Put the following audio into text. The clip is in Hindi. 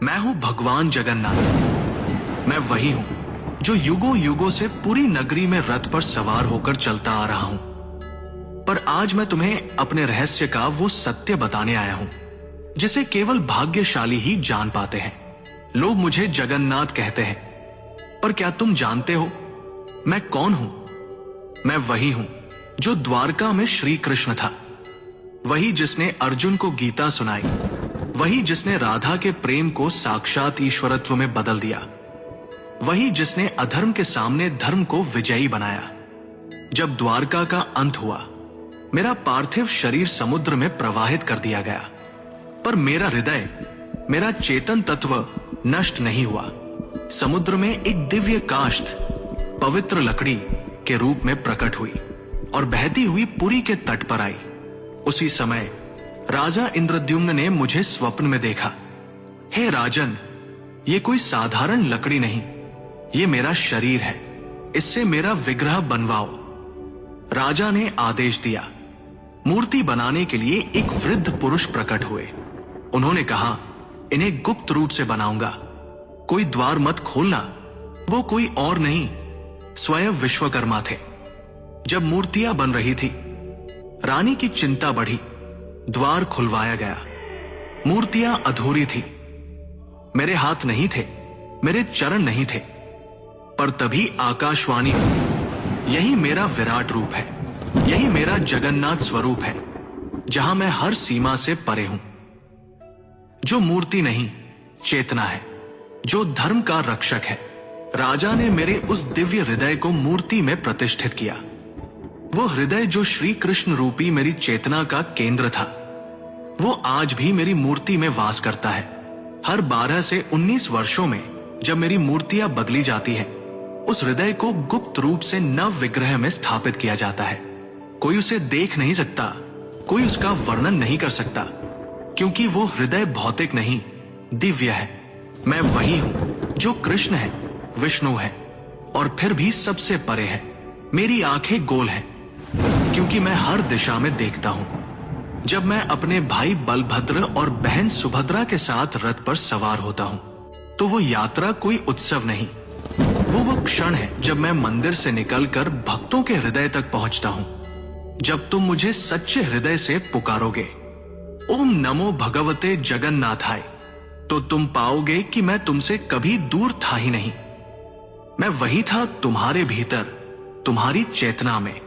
मैं हूं भगवान जगन्नाथ। मैं वही हूं जो युगों युगों से पूरी नगरी में रथ पर सवार होकर चलता आ रहा हूं। पर आज मैं तुम्हें अपने रहस्य का वो सत्य बताने आया हूं जिसे केवल भाग्यशाली ही जान पाते हैं। लोग मुझे जगन्नाथ कहते हैं, पर क्या तुम जानते हो मैं कौन हूं? मैं वही हूं जो द्वारका में श्री कृष्ण था, वही जिसने अर्जुन को गीता सुनाई, वही जिसने राधा के प्रेम को साक्षात ईश्वरत्व में बदल दिया, वही जिसने अधर्म के सामने धर्म को विजयी बनाया। जब द्वारका का अंत हुआ, मेरा पार्थिव शरीर समुद्र में प्रवाहित कर दिया गया, पर मेरा हृदय, मेरा चेतन तत्व नष्ट नहीं हुआ। समुद्र में एक दिव्य काष्ठ पवित्र लकड़ी के रूप में प्रकट हुई और बहती हुई पुरी के तट पर आई। उसी समय राजा इंद्रद्युम्न ने मुझे स्वप्न में देखा। हे राजन, ये कोई साधारण लकड़ी नहीं, ये मेरा शरीर है, इससे मेरा विग्रह बनवाओ। राजा ने आदेश दिया। मूर्ति बनाने के लिए एक वृद्ध पुरुष प्रकट हुए। उन्होंने कहा, इन्हें गुप्त रूप से बनाऊंगा, कोई द्वार मत खोलना। वो कोई और नहीं, स्वयं विश्वकर्मा थे। जब मूर्तियां बन रही थी, रानी की चिंता बढ़ी। द्वार खुलवाया गया। मूर्तियां अधूरी थी। मेरे हाथ नहीं थे, मेरे चरण नहीं थे, पर तभी आकाशवाणी हुई, यही मेरा विराट रूप है, यही मेरा जगन्नाथ स्वरूप है, जहां मैं हर सीमा से परे हूं। जो मूर्ति नहीं, चेतना है, जो धर्म का रक्षक है। राजा ने मेरे उस दिव्य हृदय को मूर्ति में प्रतिष्ठित किया। वो हृदय जो श्री कृष्ण रूपी मेरी चेतना का केंद्र था, वो आज भी मेरी मूर्ति में वास करता है। हर 12 से 19 वर्षों में जब मेरी मूर्तियां बदली जाती हैं, उस हृदय को गुप्त रूप से नव विग्रह में स्थापित किया जाता है। कोई उसे देख नहीं सकता, कोई उसका वर्णन नहीं कर सकता, क्योंकि वो हृदय भौतिक नहीं, दिव्य है। मैं वही हूं जो कृष्ण है, विष्णु है, और फिर भी सबसे परे है। मेरी आंखें गोल हैं, क्योंकि मैं हर दिशा में देखता हूं। जब मैं अपने भाई बलभद्र और बहन सुभद्रा के साथ रथ पर सवार होता हूं, तो वो यात्रा कोई उत्सव नहीं, वो क्षण है जब मैं मंदिर से निकलकर भक्तों के हृदय तक पहुंचता हूं। जब तुम मुझे सच्चे हृदय से पुकारोगे, ओम नमो भगवते जगन्नाथाय, तो तुम पाओगे कि मैं तुमसे कभी दूर था ही नहीं। मैं वही था तुम्हारे भीतर, तुम्हारी चेतना में।